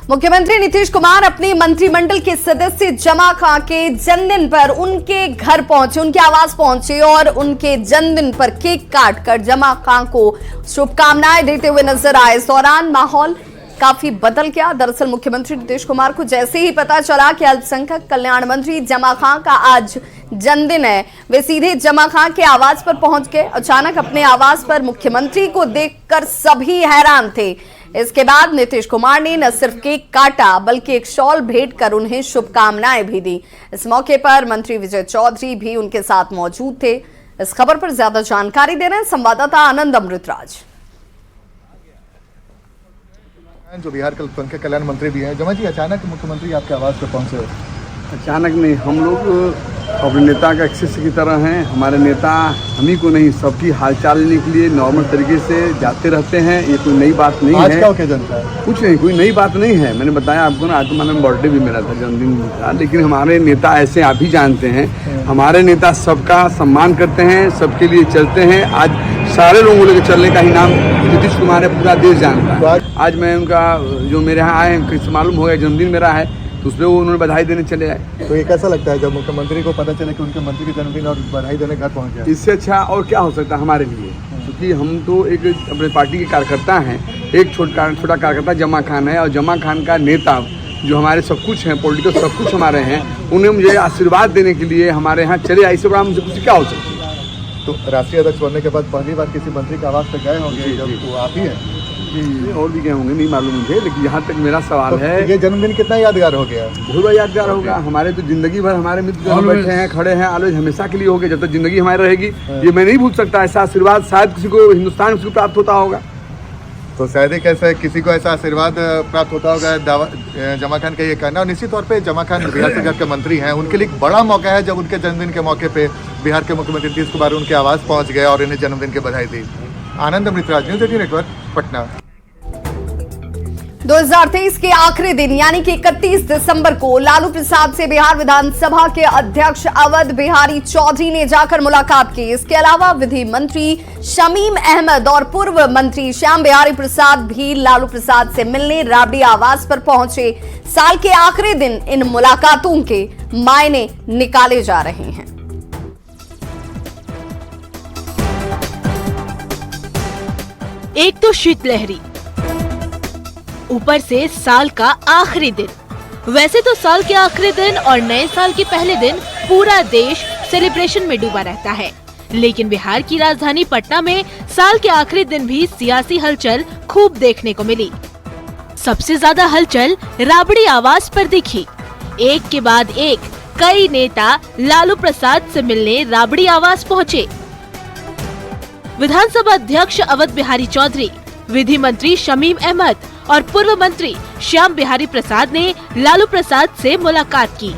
मुख्यमंत्री नीतीश कुमार अपने मंत्रिमंडल के सदस्य जमा खां के जन्मदिन पर उनके घर पहुंचे, उनके आवास पहुंचे और उनके जन्मदिन पर केक काटकर जमा खां को शुभकामनाएं देते हुए नजर आए। इस दौरान माहौल काफी बदल गया। दरअसल मुख्यमंत्री नीतीश कुमार को जैसे ही पता चला कि अल्पसंख्यक कल्याण मंत्री जमा खां का आज जन्मदिन है, वे सीधे जमा खां के आवास पर पहुंच गए। अचानक अपने आवास पर मुख्यमंत्री को देखकर सभी हैरान थे। इसके बाद नीतीश कुमार ने न सिर्फ केक काटा बल्कि एक शॉल भेंट कर उन्हें शुभकामनाएं भी दी। इस मौके पर मंत्री विजय चौधरी भी उनके साथ मौजूद थे। इस खबर पर ज्यादा जानकारी दे रहे हैं संवाददाता आनंद अमृतराज। जो बिहार के अल्पसंख्यक कल्याण मंत्री भी हैं, जमा जी, अचानक मुख्यमंत्री आपके आवास पर पहुंचे? अचानक नहीं, हम लोग अपने नेता का एक्सेस की तरह हैं। हमारे नेता हम ही को नहीं, सबकी हालचाल लेने के लिए नॉर्मल तरीके से जाते रहते हैं। ये कोई नई बात नहीं है। आज क्या ओकेजन था? कुछ नहीं, कोई नई बात नहीं है। मैंने बताया आपको ना, आज तो मैंने बर्थडे भी मेरा था, जन्मदिन भी था। लेकिन हमारे नेता ऐसे आप ही जानते हैं, हमारे नेता सबका सम्मान करते हैं, सबके लिए चलते हैं। आज सारे लोगों को लेकर चलने का ही नाम नीतीश कुमार है, पूरा देश जानता है। आज मैं उनका जो मेरे यहाँ आए हैं, किसी मालूम हो गया जन्मदिन मेरा है, तो उसमें वो उन्होंने बधाई देने चले आए। तो ये कैसा लगता है जब मुख्यमंत्री को पता चले कि उनके मंत्री के जन्मदिन और बधाई देने घर पहुंच गया? इससे अच्छा और क्या हो सकता है हमारे लिए, क्योंकि हम तो एक अपने पार्टी के कार्यकर्ता हैं। एक छोटा कार्यकर्ता जमा खान है और जमा खान का नेता जो हमारे सब कुछ हैं, पॉलिटिकल सब कुछ हमारे हैं, उन्हें मुझे आशीर्वाद देने के लिए हमारे यहाँ चले आए। इससे बड़ा मुझे कुछ क्या हो सकता है। तो राष्ट्रीय अध्यक्ष बनने के बाद पहली बार किसी मंत्री के आवास पे गए होंगे, जब तो आप ही हैं जी, और भी गए होंगे, नहीं मालूम मुझे। लेकिन यहाँ तक मेरा सवाल तो है, ये जन्मदिन कितना यादगार हो गया? बहुत यादगार होगा। हमारे तो जिंदगी भर हमारे मित्र जो बैठे हैं, खड़े हैं, ऑलवेज हमेशा के लिए हो गए, जब तक जिंदगी हमारी रहेगी। ये मैं नहीं भूल सकता। ऐसा आशीर्वाद शायद किसी को हिंदुस्तान में प्राप्त होता होगा। तो शायद ही कैसे किसी को ऐसा आशीर्वाद प्राप्त होता होगा, जमा खान का ये कहना। और निश्चित तौर पे जमा खान बिहार सरकार के मंत्री हैं, उनके लिए एक बड़ा मौका है जब उनके जन्मदिन के मौके पे बिहार के मुख्यमंत्री नीतीश कुमार उनके आवास पहुंच गए और इन्हें जन्मदिन की बधाई दी। आनंद अमृतराज, न्यूज़ 18 नेटवर्क, पटना। 2023 के आखिरी दिन यानी कि 31 दिसंबर को लालू प्रसाद से बिहार विधानसभा के अध्यक्ष अवध बिहारी चौधरी ने जाकर मुलाकात की। इसके अलावा विधि मंत्री शमीम अहमद और पूर्व मंत्री श्याम बिहारी प्रसाद भी लालू प्रसाद से मिलने राबड़ी आवास पर पहुंचे। साल के आखिरी दिन इन मुलाकातों के मायने निकाले जा रहे हैं। एक तो शीतलहरी, ऊपर से साल का आखिरी दिन। वैसे तो साल के आखिरी दिन और नए साल के पहले दिन पूरा देश सेलिब्रेशन में डूबा रहता है, लेकिन बिहार की राजधानी पटना में साल के आखिरी दिन भी सियासी हलचल खूब देखने को मिली। सबसे ज्यादा हलचल राबड़ी आवास पर दिखी। एक के बाद एक कई नेता लालू प्रसाद से मिलने राबड़ी आवास पहुँचे। विधानसभा अध्यक्ष अवध बिहारी चौधरी, विधि मंत्री शमीम अहमद और पूर्व मंत्री श्याम बिहारी प्रसाद ने लालू प्रसाद से मुलाकात की।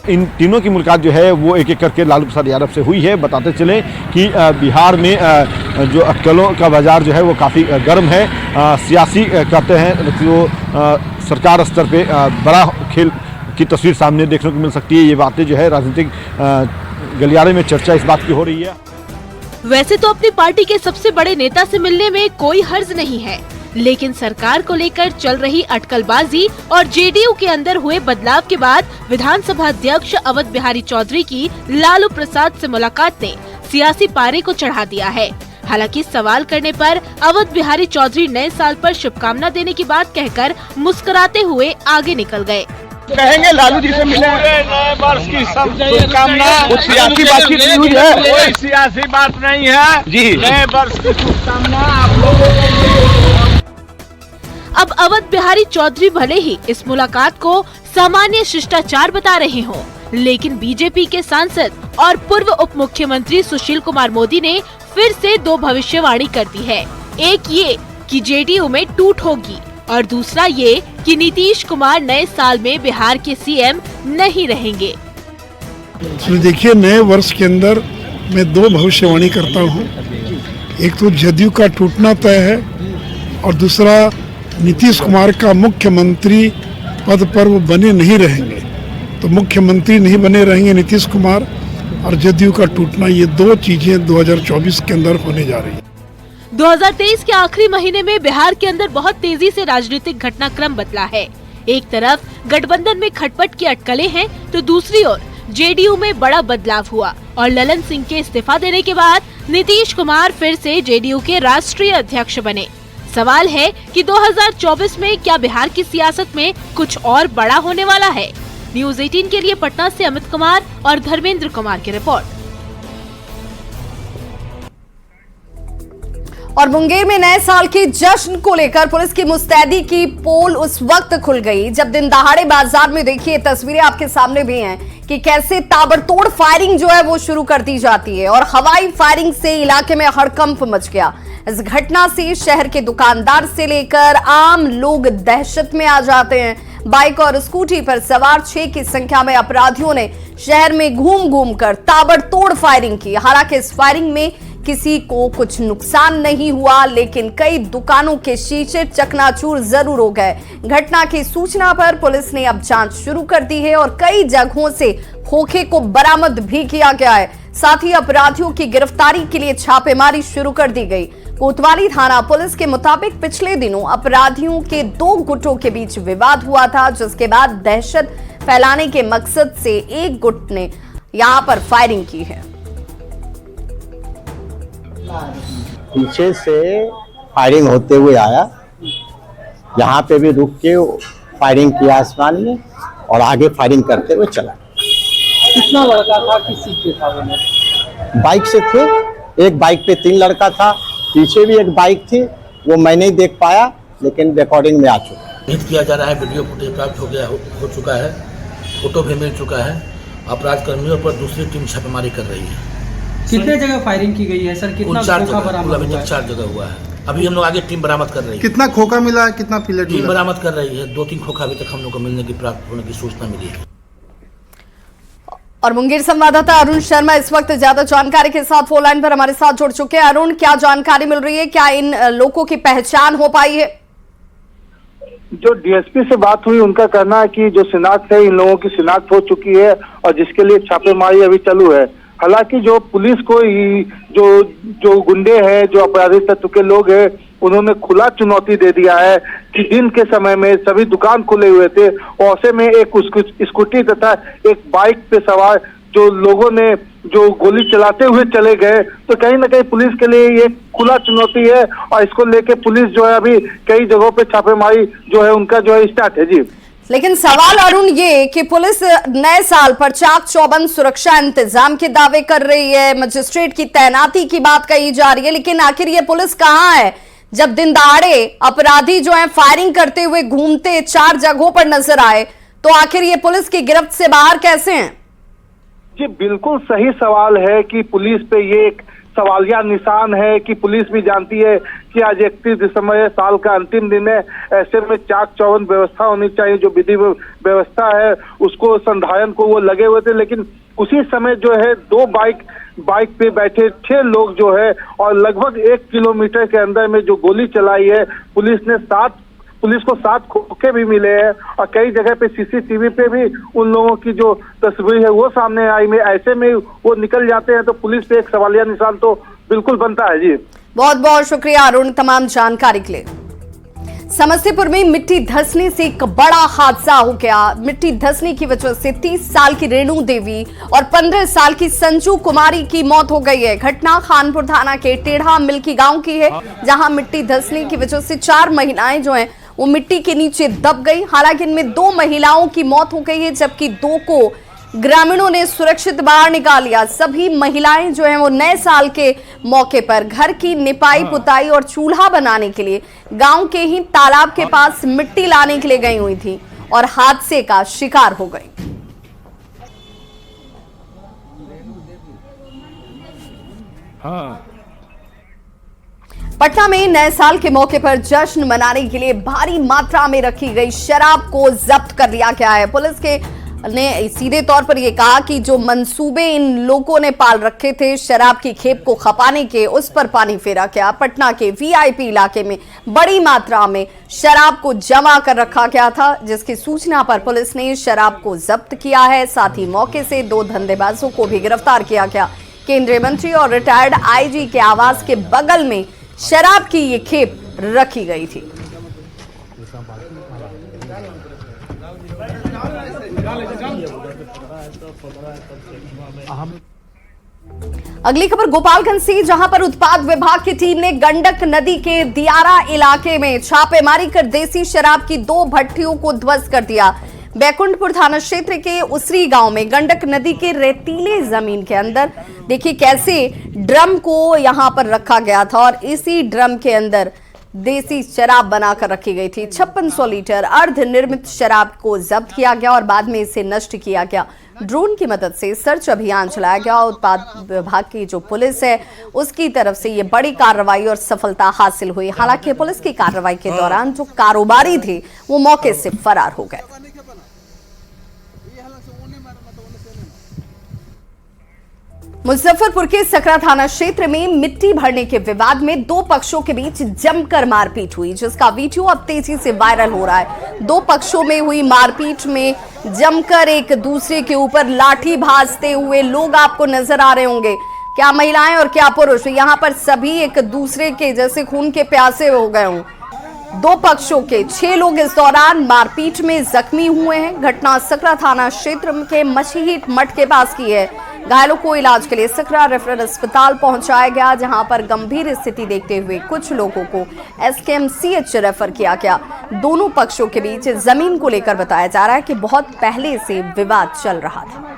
इन तीनों की मुलाकात जो है वो एक एक करके लालू प्रसाद यादव से हुई है। बताते चले कि बिहार में जो अटकलों का बाजार जो है वो काफ़ी गर्म है। सियासी कहते हैं जो सरकार स्तर पे बड़ा खेल की तस्वीर सामने देखने को मिल सकती है। ये बातें जो है राजनीतिक गलियारे में चर्चा इस बात की हो रही है। वैसे तो अपनी पार्टी के सबसे बड़े नेता से मिलने में कोई हर्ज नहीं है, लेकिन सरकार को लेकर चल रही अटकलबाजी और जेडीयू के अंदर हुए बदलाव के बाद विधानसभा अध्यक्ष अवध बिहारी चौधरी की लालू प्रसाद से मुलाकात ने सियासी पारे को चढ़ा दिया है। हालांकि सवाल करने पर अवध बिहारी चौधरी नए साल पर शुभकामना देने की बात कहकर मुस्कुराते हुए आगे निकल गए। कहेंगे लालू जी से मिले, नए वर्ष की सब शुभकामना। कुछ सियासी बातचीत न्यूज है? कोई सियासी बात नहीं है जी, नए वर्ष की शुभकामना आप लोगों को। अब अवध बिहारी चौधरी भले ही इस मुलाकात को सामान्य शिष्टाचार बता रहे हों, लेकिन बीजेपी के सांसद और पूर्व उप मुख्यमंत्री सुशील कुमार मोदी ने फिर से दो भविष्यवाणी कर दी है। एक ये कि जेडीयू में टूट होगी और दूसरा ये कि नीतीश कुमार नए साल में बिहार के सीएम नहीं रहेंगे। देखिए, नए वर्ष के अंदर मैं दो भविष्यवाणी करता हूँ। एक तो जदयू का टूटना तय है और दूसरा नीतीश कुमार का मुख्यमंत्री पद पर वो बने नहीं रहेंगे। तो मुख्यमंत्री नहीं बने रहेंगे नीतीश कुमार और जदयू का टूटना, ये दो चीजें 2024 के अंदर होने जा रही है। 2023 के आखिरी महीने में बिहार के अंदर बहुत तेजी से राजनीतिक घटनाक्रम बदला है। एक तरफ गठबंधन में खटपट की अटकलें हैं तो दूसरी ओर जेडीयू में बड़ा बदलाव हुआ और ललन सिंह के इस्तीफा देने के बाद नीतीश कुमार फिर से जेडीयू के राष्ट्रीय अध्यक्ष बने। सवाल है कि 2024 में क्या बिहार की सियासत में कुछ और बड़ा होने वाला है। न्यूज़ 18 के लिए पटना से अमित कुमार और धर्मेंद्र कुमार की रिपोर्ट। और मुंगेर में नए साल के जश्न को लेकर पुलिस की मुस्तैदी की पोल उस वक्त खुल गई जब दिन दहाड़े बाजार में, देखिए तस्वीरें आपके सामने भी हैं कि कैसे ताबड़तोड़ फायरिंग जो है वो शुरू कर दी जाती है और हवाई फायरिंग से इलाके में हड़कंप मच गया। इस घटना से शहर के दुकानदार से लेकर आम लोग दहशत में आ जाते हैं। बाइक और स्कूटी पर सवार 6 की संख्या में अपराधियों ने शहर में घूम घूम कर ताबड़तोड़ फायरिंग की। हालांकि इस फायरिंग में किसी को कुछ नुकसान नहीं हुआ, लेकिन कई दुकानों के शीशे चकनाचूर जरूर हो गए। घटना की सूचना पर पुलिस ने अब जांच शुरू कर दी है और कई जगहों से खोखे को बरामद भी किया गया है। साथ ही अपराधियों की गिरफ्तारी के लिए छापेमारी शुरू कर दी गई। कोतवाली थाना पुलिस के मुताबिक पिछले दिनों अपराधियों के 2 गुटों के बीच विवाद हुआ था, जिसके बाद दहशत फैलाने के मकसद से एक गुट ने यहां पर फायरिंग की है। पीछे से फायरिंग होते हुए आया, यहाँ पे भी रुक के फायरिंग किया आसमान में और आगे फायरिंग करते हुए चला। कितना लड़का था, किस चीज पे था वो? बाइक से थे, एक बाइक पे 3 लड़का था, पीछे भी एक बाइक थी, वो मैं नहीं देख पाया लेकिन रिकॉर्डिंग में आ चुका। हिट किया जा रहा है, वीडियो फुटेज प्राप्त हो चुका है, फोटो भी मिल चुका है। अपराध कर्मियों पर दूसरी टीम छापेमारी कर रही है। कितने जगह फायरिंग की गई है सर? कितना खोखा बरामद हुआ है? 4 जगह हुआ है। अभी हम लोग आगे टीम बरामद कर रही है। कितना खोखा मिला है, कितना पिलेट टीम बरामद कर रही है। 2-3 खोखा अभी तक हम लोग को मिलने की प्राप्त होने की सूचना मिली है। और मुंगेर संवाददाता अरुण शर्मा इस वक्त ज्यादा जानकारी के साथ फोन लाइन पर हमारे साथ जुड़ चुके हैं। अरुण, क्या जानकारी मिल रही है? क्या इन लोगों की पहचान हो पाई है? जो डीएसपी से बात हुई, उनका कहना है कि जो शिनाख्त है, इन लोगों की शिनाख्त हो चुकी है और जिसके लिए छापेमारी अभी चालू है। हालांकि जो पुलिस को जो गुंडे हैं, जो अपराधी तत्व के लोग हैं, उन्होंने खुला चुनौती दे दिया है कि दिन के समय में सभी दुकान खुले हुए थे और ऐसे में एक स्कूटी तथा एक बाइक पे सवार जो लोगों ने जो गोली चलाते हुए चले गए, तो कहीं ना कहीं पुलिस के लिए ये खुला चुनौती है और इसको लेके पुलिस जो है अभी कई जगहों पे छापेमारी जो है उनका जो है स्टार्ट है। जी, लेकिन सवाल अरुण ये कि पुलिस नए साल पर चाक चौबंद सुरक्षा इंतजाम के दावे कर रही है, मजिस्ट्रेट की तैनाती की बात कही जा रही है, लेकिन आखिर ये पुलिस कहाँ है जब दिन दहाड़े अपराधी जो है फायरिंग करते हुए घूमते 4 जगहों पर नजर आए? तो आखिर ये पुलिस की गिरफ्त से बाहर कैसे हैं? जी, बिल्कुल सही सवाल है कि पुलिस पे ये एक सवालिया निशान है कि पुलिस भी जानती है कि आज 31 दिसंबर है, साल का अंतिम दिन है। ऐसे में चाक चौबंद व्यवस्था होनी चाहिए, जो विधि व्यवस्था है उसको संधारण को वो लगे हुए थे। लेकिन उसी समय जो है 2 बाइक पे बैठे 6 लोग जो है और लगभग 1 किलोमीटर के अंदर में जो गोली चलाई है, पुलिस को 7 खोखे भी मिले हैं और कई जगह पे सीसीटीवी पे भी उन लोगों की जो तस्वीर है वो सामने आई में। ऐसे में वो निकल जाते हैं तो पुलिस पे एक सवालिया निशान तो बिल्कुल बनता है। जी, बहुत बहुत शुक्रिया अरुण तमाम जानकारी के लिए। समस्तीपुर में मिट्टी धंसने से एक बड़ा हादसा हो गया। मिट्टी धंसने की वजह से 30 साल की रेणु देवी और 15 साल की संजू कुमारी की मौत हो गई है। घटना खानपुर थाना के टेढ़ा मिल्की गांव की है, जहां मिट्टी धंसने की वजह से 4 महिलाएं जो हैं वो मिट्टी के नीचे दब गई। हालांकि इनमें 2 महिलाओं की मौत हो गई है, जबकि 2 को ग्रामीणों ने सुरक्षित बाहर निकाल लिया। सभी महिलाएं जो हैं वो नए साल के मौके पर घर की निपाई पुताई और चूल्हा बनाने के लिए गांव के ही तालाब के पास मिट्टी लाने के लिए गई हुई थी और हादसे का शिकार हो गई। पटना में नए साल के मौके पर जश्न मनाने के लिए भारी मात्रा में रखी गई शराब को जब्त कर लिया गया है। पुलिस ने सीधे तौर पर यह कहा कि जो मंसूबे इन लोगों ने पाल रखे थे शराब की खेप को खपाने के, उस पर पानी फेरा गया। पटना के वीआईपी इलाके में बड़ी मात्रा में शराब को जमा कर रखा गया था, जिसकी सूचना पर पुलिस ने शराब को जब्त किया है। साथ ही मौके से 2 धंधेबाजों को भी गिरफ्तार किया गया। केंद्रीय मंत्री और रिटायर्ड आईजी के आवास के बगल में शराब की ये खेप रखी गई थी। अगली खबर गोपालगंज से, जहां पर उत्पाद विभाग की टीम ने गंडक नदी के दियारा इलाके में छापेमारी कर देसी शराब की 2 भट्टियों को ध्वस्त कर दिया। बैकुंठपुर थाना क्षेत्र के उसरी गांव में गंडक नदी के रेतीले जमीन के अंदर देखिए कैसे ड्रम को यहां पर रखा गया था और इसी ड्रम के अंदर देसी शराब बनाकर रखी गई थी। 5600 लीटर अर्धनिर्मित शराब को जब्त किया गया और बाद में इसे नष्ट किया गया। ड्रोन की मदद से सर्च अभियान चलाया गया। उत्पाद विभाग की जो पुलिस है उसकी तरफ से ये बड़ी कार्रवाई और सफलता हासिल हुई। हालांकि पुलिस की कार्रवाई के दौरान जो कारोबारी थे वो मौके से फरार हो गए। मुजफ्फरपुर के सकरा थाना क्षेत्र में मिट्टी भरने के विवाद में 2 पक्षों के बीच जमकर मारपीट हुई, जिसका वीडियो अब तेजी से वायरल हो रहा है। 2 पक्षों में हुई मारपीट में जमकर एक दूसरे के ऊपर लाठी भाजते हुए लोग आपको नजर आ रहे होंगे, क्या महिलाएं और क्या पुरुष। यहां पर सभी एक दूसरे के जैसे खून के प्यासे हो गए हों। 2 पक्षों के 6 लोग इस दौरान मारपीट में जख्मी हुए हैं। घटना सकरा थाना क्षेत्र के मछीहीट मठ के पास की है। घायलों को इलाज के लिए सकरा रेफरल अस्पताल पहुंचाया गया, जहां पर गंभीर स्थिति देखते हुए कुछ लोगों को SKMCH रेफर किया गया। दोनों पक्षों के बीच जमीन को लेकर बताया जा रहा है कि बहुत पहले से विवाद चल रहा था।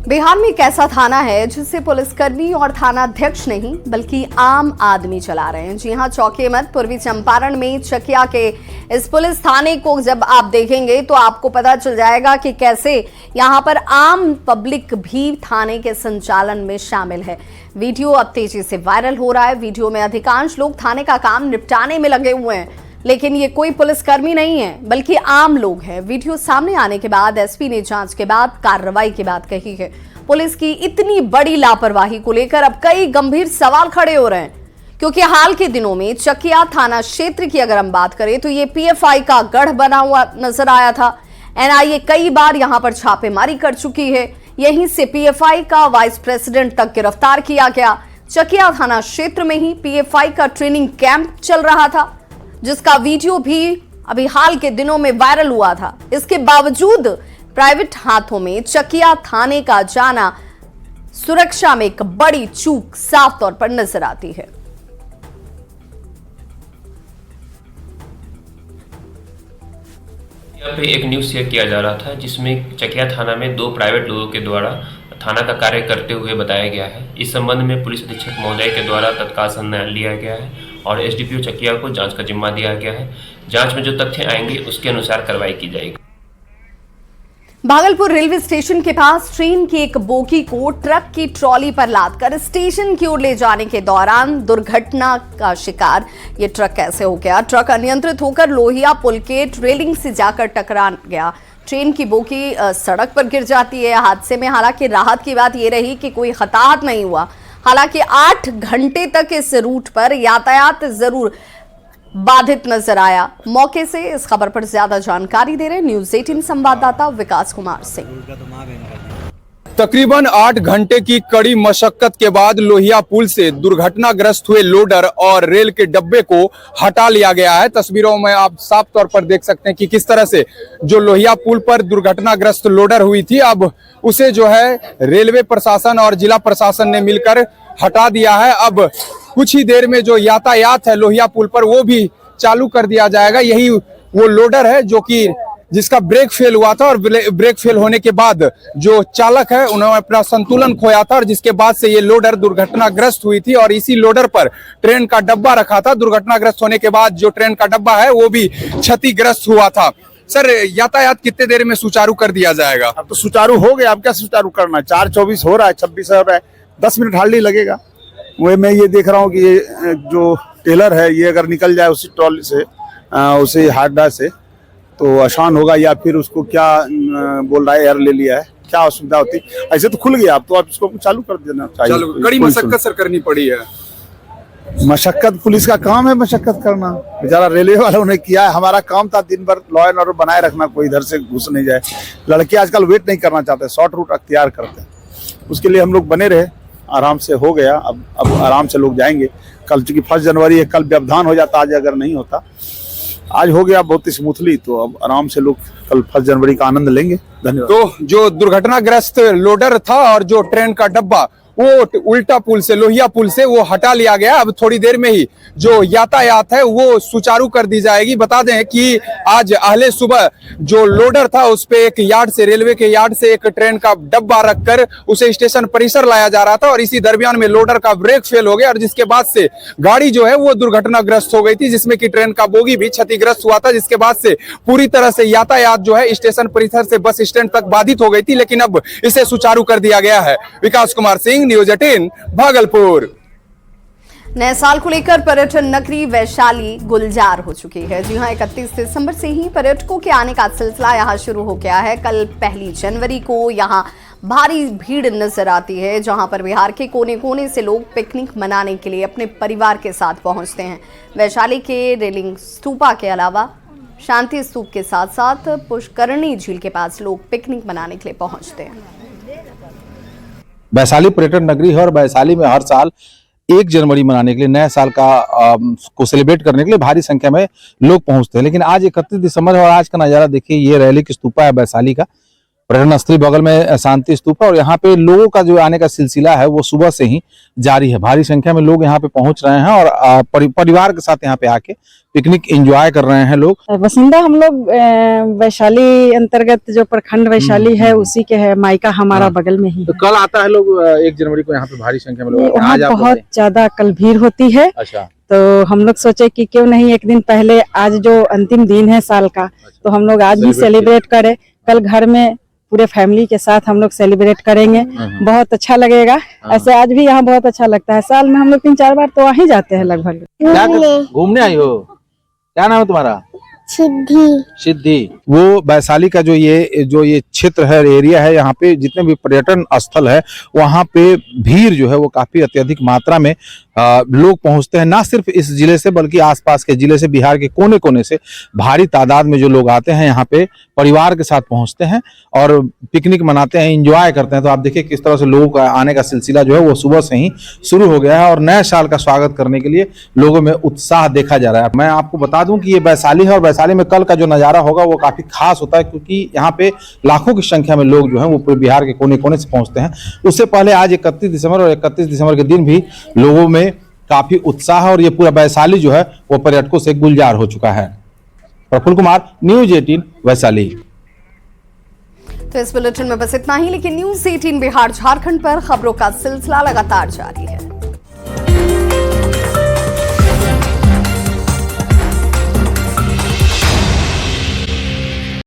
बिहार में एक ऐसा थाना है जिसे पुलिसकर्मी और थानाध्यक्ष नहीं बल्कि आम आदमी चला रहे हैं। जी हां, चौकी मत पूर्वी चंपारण में चकिया के इस पुलिस थाने को जब आप देखेंगे तो आपको पता चल जाएगा कि कैसे यहां पर आम पब्लिक भी थाने के संचालन में शामिल है। वीडियो अब तेजी से वायरल हो रहा है। वीडियो में अधिकांश लोग थाने का काम निपटाने में लगे हुए हैं, लेकिन ये कोई पुलिसकर्मी नहीं है बल्कि आम लोग हैं। वीडियो सामने आने के बाद एसपी ने जांच के बाद कार्रवाई की बात कही है। पुलिस की इतनी बड़ी लापरवाही को लेकर अब कई गंभीर सवाल खड़े हो रहे हैं, क्योंकि हाल के दिनों में चकिया थाना क्षेत्र की अगर हम बात करें तो ये PFI का गढ़ बना हुआ नजर आया था। NIA कई बार यहां पर छापेमारी कर चुकी है। यहीं से PFI का वाइस प्रेसिडेंट तक गिरफ्तार किया गया। चकिया थाना क्षेत्र में ही PFI का ट्रेनिंग कैंप चल रहा था, जिसका वीडियो भी अभी हाल के दिनों में वायरल हुआ था। इसके बावजूद प्राइवेट हाथों में चकिया थाने का जाना सुरक्षा में एक बड़ी चूक साफ तौर पर नजर आती है। यहाँ पे एक न्यूज़ शेयर किया जा रहा था जिसमें चकिया थाना में 2 प्राइवेट लोगों के द्वारा थाना का कार्य करते हुए बताया गया है। इस संबंध में पुलिस अधीक्षक महोदय के द्वारा तत्काल संज्ञान लिया गया है और SDPO चकिया को जांच का जिम्मा दिया गया है। जांच में जो तथ्य आएंगे उसके अनुसार कार्रवाई की जाएगी। भागलपुर रेलवे स्टेशन के पास ट्रेन की एक बोगी को ट्रक की ट्रॉली पर लादकर स्टेशन की ओर ले जाने के दौरान दुर्घटना का शिकार ये ट्रक कैसे हो गया। ट्रक अनियंत्रित होकर लोहिया पुल के रेलिंग से जाकर टकरा गया। ट्रेन की बोगी सड़क पर गिर जाती है। हादसे में हालांकि राहत की बात यह रही कि कोई हताहत नहीं हुआ। हालांकि 8 घंटे तक इस रूट पर यातायात जरूर बाधित नजर आया। मौके से इस खबर पर ज्यादा जानकारी दे रहे न्यूज़ 18 संवाददाता विकास कुमार सिंह। तकरीबन 8 घंटे की कड़ी मशक्कत के बाद लोहिया पुल से दुर्घटनाग्रस्त हुए लोडर और रेल के डब्बे को हटा लिया गया है। तस्वीरों में आप साफ तौर पर देख सकते हैं कि किस तरह से जो लोहिया पुल पर दुर्घटनाग्रस्त लोडर हुई थी, अब उसे जो है रेलवे प्रशासन और जिला प्रशासन ने मिलकर हटा दिया है। अब कुछ ही देर में जो यातायात है लोहिया पुल पर वो भी चालू कर दिया जाएगा। यही वो लोडर है जो कि जिसका ब्रेक फेल हुआ था और ब्रेक फेल होने के बाद जो चालक है उन्होंने अपना संतुलन खोया था और जिसके बाद से ये लोडर दुर्घटनाग्रस्त हुई थी और इसी लोडर पर ट्रेन का डब्बा रखा था। दुर्घटनाग्रस्त होने के बाद जो ट्रेन का डब्बा है वो भी क्षतिग्रस्त हुआ था। सर, यातायात कितने देर में सुचारू कर दिया जाएगा? अब तो सुचारू हो गया, अब क्या सुचारू करना है? 4:24 हो रहा है, 26 हो रहा है, 10 मिनट हार्डली लगेगा। वही मैं ये देख रहा हूँ कि ये जो टेलर है ये अगर निकल जाए उसी ट्रॉली से उसी हार्डा से तो आसान होगा, या फिर उसको क्या बोल रहा है एयर ले लिया है, क्या असुविधा होती। ऐसे तो खुल गया, अब तो आप इसको चालू कर देना चाहिए। कड़ी मशक्कत सर करनी पड़ी है। मशक्कत पुलिस का काम है, मशक्कत करना। बेचारा रेलवे वालों ने किया है, हमारा काम था दिन भर लॉ एंड ऑर्डर बनाए रखना, कोई इधर से घुस नहीं जाए। लड़के आजकल वेट नहीं करना चाहते, शॉर्ट रूट अख्तियार करते हैं, उसके लिए हम लोग बने रहे। आराम से हो गया, अब आराम से लोग जाएंगे। कल चूंकि 1 जनवरी है, कल व्यवधान हो जाता, आज अगर नहीं होता। आज हो गया बहुत स्मूथली, तो अब आराम से लोग कल 1 जनवरी का आनंद लेंगे। धन्यवाद। तो जो दुर्घटनाग्रस्त लोडर था और जो ट्रेन का डब्बा वो उल्टा पुल से, लोहिया पुल से वो हटा लिया गया। अब थोड़ी देर में ही जो यातायात है वो सुचारू कर दी जाएगी। बता दें कि आज अहले सुबह जो लोडर था उस पे एक यार्ड से, रेलवे के यार्ड से एक ट्रेन का डब्बा रखकर उसे स्टेशन परिसर लाया जा रहा था और इसी दरमियान में लोडर का ब्रेक फेल हो गया और जिसके बाद से गाड़ी जो है वो दुर्घटनाग्रस्त हो गई थी, जिसमें कि ट्रेन का बोगी भी क्षतिग्रस्त हुआ था, जिसके बाद से पूरी तरह से यातायात जो है स्टेशन परिसर से बस स्टैंड तक बाधित हो गई थी। लेकिन अब इसे सुचारू कर दिया गया है। विकास कुमार सिंह, न्यूज 18 भागलपुर। नए साल को लेकर पर्यटन नगरी वैशाली गुलजार हो चुकी है। जी हां, 31 दिसंबर से ही पर्यटकों के आने का सिलसिला यहां शुरू हो गया है। कल 1 जनवरी को यहां भारी भीड़ नजर आती है, जहां पर बिहार के कोने कोने से लोग पिकनिक मनाने के लिए अपने परिवार के साथ पहुंचते हैं। वैशाली के रेलिंग स्तूपा के अलावा शांति स्तूप के साथ साथ पुष्करणी झील के पास लोग पिकनिक मनाने के लिए पहुंचते हैं। वैशाली पर्यटन नगरी है और वैशाली में हर साल 1 जनवरी मनाने के लिए, नए साल को सेलिब्रेट करने के लिए भारी संख्या में लोग पहुंचते हैं। लेकिन आज 31 दिसंबर है और आज का नज़ारा देखिए, ये रेलिंग स्तूपा है वैशाली का पर्यटन स्थली, बगल में शांति स्तूप है और यहाँ पे लोगों का जो आने का सिलसिला है वो सुबह से ही जारी है। भारी संख्या में लोग यहाँ पे पहुंच रहे हैं और परिवार के साथ यहाँ पे आके पिकनिक एंजॉय कर रहे हैं लोग। बसिंदा हम लोग वैशाली अंतर्गत जो प्रखंड वैशाली है उसी के है, मायका हमारा बगल में ही। तो कल आता है लोग 1 जनवरी को यहाँ पे भारी संख्या में लोग, आज बहुत ज्यादा कल भीड़ होती है। अच्छा, तो हम लोग सोचे कि क्यों नहीं एक दिन पहले, आज जो अंतिम दिन है साल का, तो हम लोग आज भी सेलिब्रेट करें। कल घर में पूरे फैमिली के साथ हम लोग सेलिब्रेट करेंगे, बहुत अच्छा लगेगा। ऐसे आज भी यहाँ बहुत अच्छा लगता है। साल में हम लोग 3-4 बार तो आ ही जाते हैं लगभग। घूमने आई हो? क्या नाम है तुम्हारा? सिद्धि। वो वैशाली का जो ये क्षेत्र है, एरिया है, यहाँ पे जितने भी पर्यटन स्थल है वहाँ पे भीड़ जो है वो काफी अत्यधिक मात्रा में लोग पहुंचते हैं। ना सिर्फ इस जिले से बल्कि आसपास के जिले से, बिहार के कोने कोने से भारी तादाद में जो लोग आते हैं यहाँ पे परिवार के साथ पहुंचते हैं और पिकनिक मनाते हैं, एंजॉय करते हैं। तो आप देखिए किस तरह से लोगों का आने का सिलसिला जो है वो सुबह से ही शुरू हो गया है और नए साल का स्वागत करने के लिए लोगों में उत्साह देखा जा रहा है। मैं आपको बता दूं कि ये वैशाली है और वैशाली में कल का जो नजारा होगा वो काफी खास होता है, क्योंकि यहाँ पे लाखों की संख्या में लोग जो है वो पूरे बिहार के कोने कोने से पहुंचते हैं। उससे पहले आज 31 दिसंबर और 31 दिसंबर के दिन भी लोगों में काफी उत्साह और ये पूरा वैशाली जो है वो पर्यटकों से गुलजार हो चुका है। प्रफुल्ल कुमार, न्यूज 18 वैशाली। तो इस बुलेटिन में बस इतना ही, लेकिन न्यूज 18 बिहार झारखंड पर खबरों का सिलसिला लगातार जारी है।